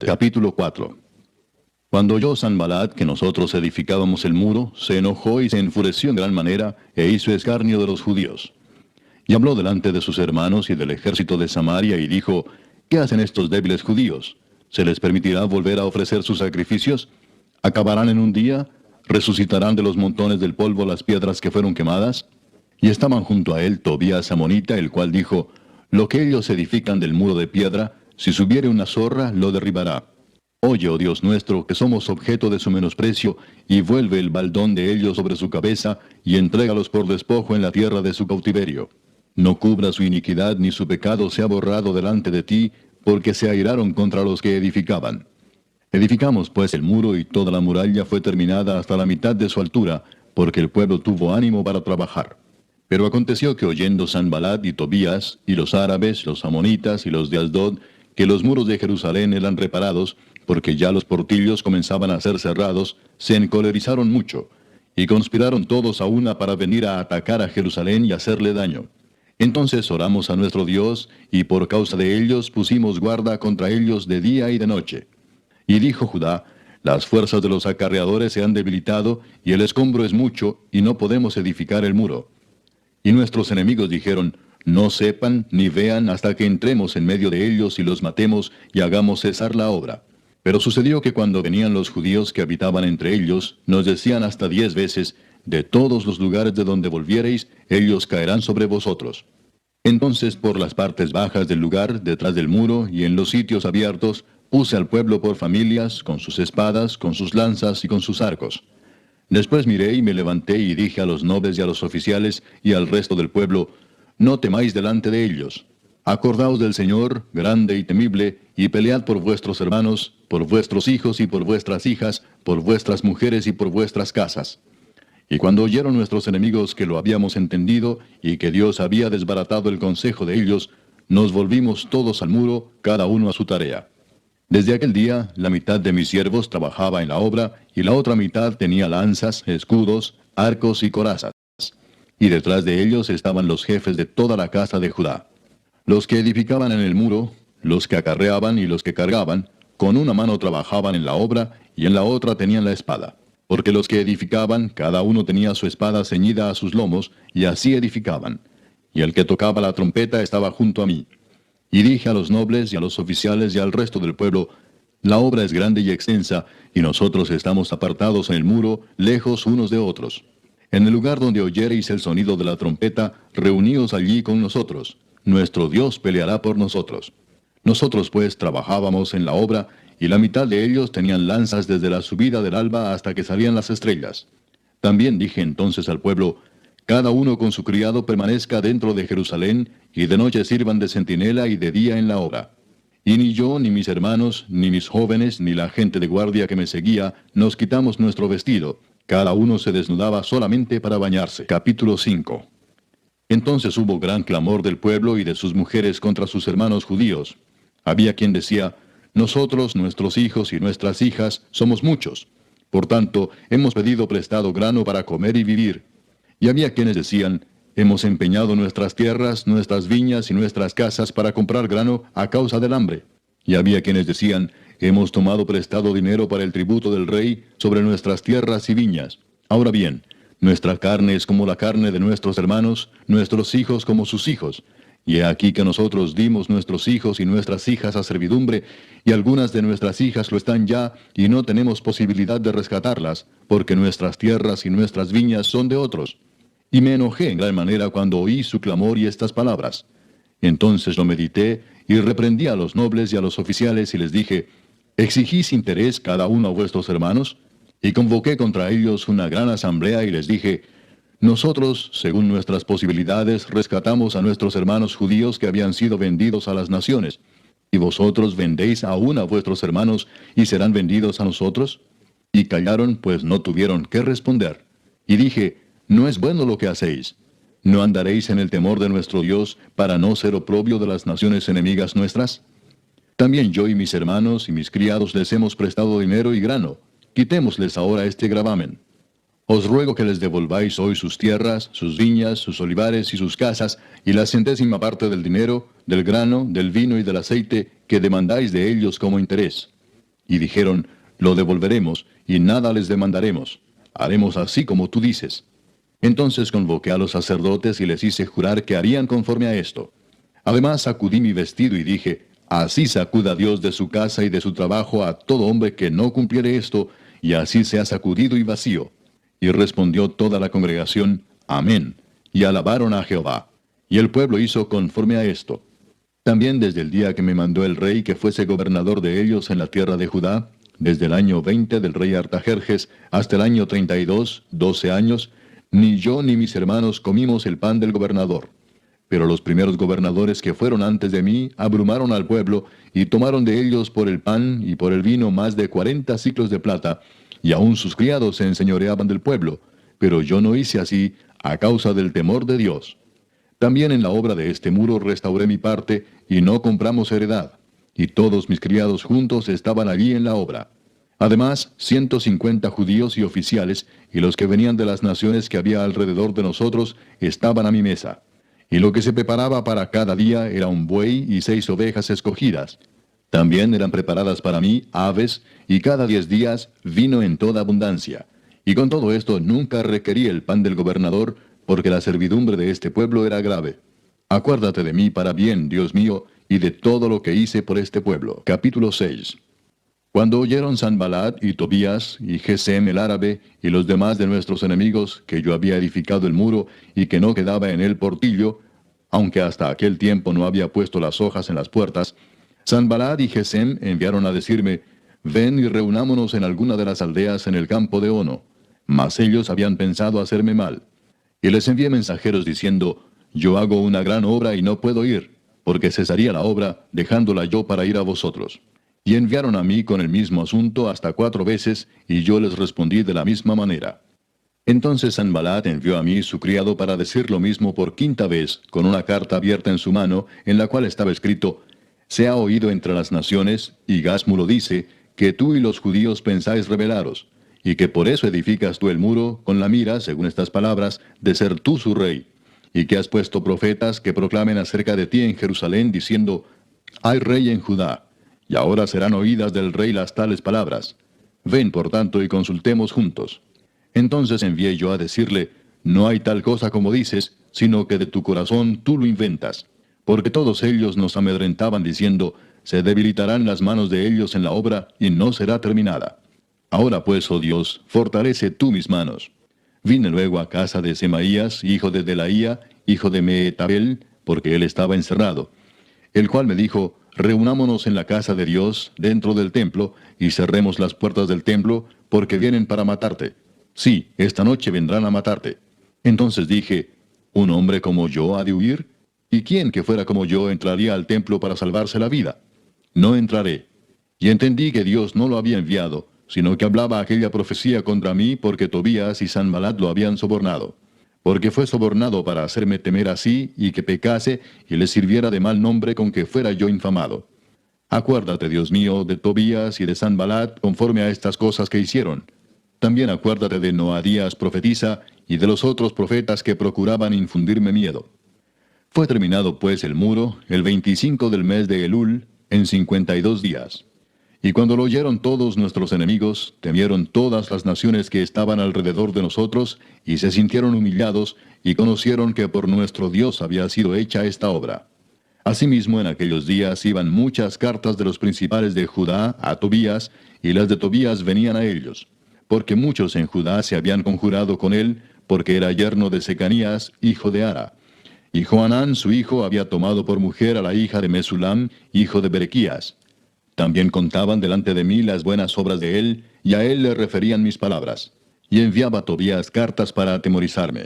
Capítulo 4. Cuando oyó Sanballat que nosotros edificábamos el muro, se enojó y se enfureció en gran manera, e hizo escarnio de los judíos. Y habló delante de sus hermanos y del ejército de Samaria, y dijo: ¿Qué hacen estos débiles judíos? ¿Se les permitirá volver a ofrecer sus sacrificios? ¿Acabarán en un día? ¿Resucitarán de los montones del polvo las piedras que fueron quemadas? Y estaban junto a él Tobías amonita, el cual dijo: Lo que ellos edifican del muro de piedra, si subiere una zorra, lo derribará. Oye, oh Dios nuestro, que somos objeto de su menosprecio, y vuelve el baldón de ellos sobre su cabeza, y entrégalos por despojo en la tierra de su cautiverio. No cubra su iniquidad, ni su pecado sea borrado delante de ti, porque se airaron contra los que edificaban. Edificamos pues el muro, y toda la muralla fue terminada hasta la mitad de su altura, porque el pueblo tuvo ánimo para trabajar. Pero aconteció que oyendo Sanballat y Tobías, y los árabes, los amonitas y los de Asdod, que los muros de Jerusalén eran reparados, porque ya los portillos comenzaban a ser cerrados, se encolerizaron mucho, y conspiraron todos a una para venir a atacar a Jerusalén y hacerle daño. Entonces oramos a nuestro Dios, y por causa de ellos pusimos guarda contra ellos de día y de noche. Y dijo Judá: Las fuerzas de los acarreadores se han debilitado, y el escombro es mucho, y no podemos edificar el muro. Y nuestros enemigos dijeron: No sepan ni vean hasta que entremos en medio de ellos y los matemos y hagamos cesar la obra. Pero sucedió que cuando venían los judíos que habitaban entre ellos, nos decían hasta 10 veces: De todos los lugares de donde volviereis, ellos caerán sobre vosotros. Entonces por las partes bajas del lugar, detrás del muro y en los sitios abiertos, puse al pueblo por familias, con sus espadas, con sus lanzas y con sus arcos. Después miré y me levanté y dije a los nobles y a los oficiales y al resto del pueblo: No temáis delante de ellos. Acordaos del Señor, grande y temible, y pelead por vuestros hermanos, por vuestros hijos y por vuestras hijas, por vuestras mujeres y por vuestras casas. Y cuando oyeron nuestros enemigos que lo habíamos entendido, y que Dios había desbaratado el consejo de ellos, nos volvimos todos al muro, cada uno a su tarea. Desde aquel día, la mitad de mis siervos trabajaba en la obra, y la otra mitad tenía lanzas, escudos, arcos y corazas. Y detrás de ellos estaban los jefes de toda la casa de Judá. Los que edificaban en el muro, los que acarreaban y los que cargaban, con una mano trabajaban en la obra, y en la otra tenían la espada. Porque los que edificaban, cada uno tenía su espada ceñida a sus lomos, y así edificaban. Y el que tocaba la trompeta estaba junto a mí. Y dije a los nobles y a los oficiales y al resto del pueblo: La obra es grande y extensa, y nosotros estamos apartados en el muro, lejos unos de otros. En el lugar donde oyereis el sonido de la trompeta, reuníos allí con nosotros. Nuestro Dios peleará por nosotros. Nosotros pues trabajábamos en la obra, y la mitad de ellos tenían lanzas desde la subida del alba hasta que salían las estrellas. También dije entonces al pueblo: Cada uno con su criado permanezca dentro de Jerusalén, y de noche sirvan de centinela y de día en la obra. Y ni yo, ni mis hermanos, ni mis jóvenes, ni la gente de guardia que me seguía, nos quitamos nuestro vestido. Cada uno se desnudaba solamente para bañarse. Capítulo 5. Entonces hubo gran clamor del pueblo y de sus mujeres contra sus hermanos judíos. Había quien decía: Nosotros, nuestros hijos y nuestras hijas, somos muchos. Por tanto, hemos pedido prestado grano para comer y vivir. Y había quienes decían: Hemos empeñado nuestras tierras, nuestras viñas y nuestras casas para comprar grano a causa del hambre. Y había quienes decían: Hemos tomado prestado dinero para el tributo del rey sobre nuestras tierras y viñas. Ahora bien, nuestra carne es como la carne de nuestros hermanos, nuestros hijos como sus hijos. Y he aquí que nosotros dimos nuestros hijos y nuestras hijas a servidumbre, y algunas de nuestras hijas lo están ya, y no tenemos posibilidad de rescatarlas, porque nuestras tierras y nuestras viñas son de otros. Y me enojé en gran manera cuando oí su clamor y estas palabras. Entonces lo medité, y reprendí a los nobles y a los oficiales, y les dije: ¿Exigís interés cada uno a vuestros hermanos? Y convoqué contra ellos una gran asamblea, y les dije: Nosotros, según nuestras posibilidades, rescatamos a nuestros hermanos judíos que habían sido vendidos a las naciones. ¿Y vosotros vendéis aún a vuestros hermanos, y serán vendidos a nosotros? Y callaron, pues no tuvieron qué responder. Y dije: No es bueno lo que hacéis. ¿No andaréis en el temor de nuestro Dios, para no ser oprobio de las naciones enemigas nuestras? También yo y mis hermanos y mis criados les hemos prestado dinero y grano. Quitémosles ahora este gravamen. Os ruego que les devolváis hoy sus tierras, sus viñas, sus olivares y sus casas, y la centésima parte del dinero, del grano, del vino y del aceite que demandáis de ellos como interés. y dijeron, lo devolveremos, y nada les demandaremos. Haremos así como tú dices. Entonces convoqué a los sacerdotes y les hice jurar que harían conforme a esto. Además sacudí mi vestido y dije, así sacuda Dios de su casa y de su trabajo a todo hombre que no cumpliere esto, y así sea sacudido y vacío. Y respondió toda la congregación, amén, y alabaron a Jehová. Y el pueblo hizo conforme a esto. También desde el día que me mandó el rey que fuese gobernador de ellos en la tierra de Judá, desde el año 20 del rey Artajerjes hasta el año 32, 12 años, ni yo ni mis hermanos comimos el pan del gobernador. Pero los primeros gobernadores que fueron antes de mí abrumaron al pueblo, y tomaron de ellos por el pan y por el vino más de 40 siclos de plata, y aun sus criados se enseñoreaban del pueblo. Pero yo no hice así, a causa del temor de Dios. También en la obra de este muro restauré mi parte, y no compramos heredad, y todos mis criados juntos estaban allí en la obra. Además, 150 judíos y oficiales, y los que venían de las naciones que había alrededor de nosotros, estaban a mi mesa. Y lo que se preparaba para cada día era un buey y 6 ovejas escogidas. También eran preparadas para mí aves, y cada 10 días vino en toda abundancia. Y con todo esto nunca requerí el pan del gobernador, porque la servidumbre de este pueblo era grave. Acuérdate de mí para bien, Dios mío, y de todo lo que hice por este pueblo. Capítulo 6. Cuando oyeron Sanbalat y Tobías y Gesem el árabe y los demás de nuestros enemigos que yo había edificado el muro y que no quedaba en él portillo, aunque hasta aquel tiempo no había puesto las hojas en las puertas, Sanbalat y Gesem enviaron a decirme, ven y reunámonos en alguna de las aldeas en el campo de Ono. Mas ellos habían pensado hacerme mal. Y les envié mensajeros diciendo, yo hago una gran obra y no puedo ir, porque cesaría la obra, dejándola yo para ir a vosotros. Y enviaron a mí con el mismo asunto hasta 4 veces, y yo les respondí de la misma manera. Entonces Sanbalat envió a mí su criado para decir lo mismo por 5ª vez, con una carta abierta en su mano, en la cual estaba escrito, se ha oído entre las naciones, y Gasmulo dice, que tú y los judíos pensáis rebelaros, y que por eso edificas tú el muro, con la mira, según estas palabras, de ser tú su rey, y que has puesto profetas que proclamen acerca de ti en Jerusalén, diciendo, hay rey en Judá. Y ahora serán oídas del rey las tales palabras. Ven, por tanto, y consultemos juntos. Entonces envié yo a decirle, no hay tal cosa como dices, sino que de tu corazón tú lo inventas. Porque todos ellos nos amedrentaban diciendo, se debilitarán las manos de ellos en la obra, y no será terminada. Ahora pues, oh Dios, fortalece tú mis manos. Vine luego a casa de Semaías, hijo de Delaía, hijo de Mehetabel, porque él estaba encerrado, el cual me dijo, reunámonos en la casa de Dios, dentro del templo, y cerremos las puertas del templo, porque vienen para matarte. Sí, esta noche vendrán a matarte. Entonces dije, ¿un hombre como yo ha de huir? ¿Y quién que fuera como yo entraría al templo para salvarse la vida? No entraré. Y entendí que Dios no lo había enviado, sino que hablaba aquella profecía contra mí porque Tobías y Sanbalat lo habían sobornado. Porque fue sobornado para hacerme temer así, y que pecase, y le sirviera de mal nombre con que fuera yo infamado. Acuérdate, Dios mío, de Tobías y de Sanbalat, conforme a estas cosas que hicieron. También acuérdate de Noadías profetisa, y de los otros profetas que procuraban infundirme miedo. Fue terminado pues el muro, el 25 del mes de Elul, en 52 días. Y cuando lo oyeron todos nuestros enemigos, temieron todas las naciones que estaban alrededor de nosotros, y se sintieron humillados, y conocieron que por nuestro Dios había sido hecha esta obra. Asimismo, en aquellos días iban muchas cartas de los principales de Judá a Tobías, y las de Tobías venían a ellos, porque muchos en Judá se habían conjurado con él, porque era yerno de Secanías, hijo de Ara. Y Johanán su hijo había tomado por mujer a la hija de Mesulam, hijo de Berequías. También contaban delante de mí las buenas obras de él, y a él le referían mis palabras. Y enviaba a Tobías cartas para atemorizarme.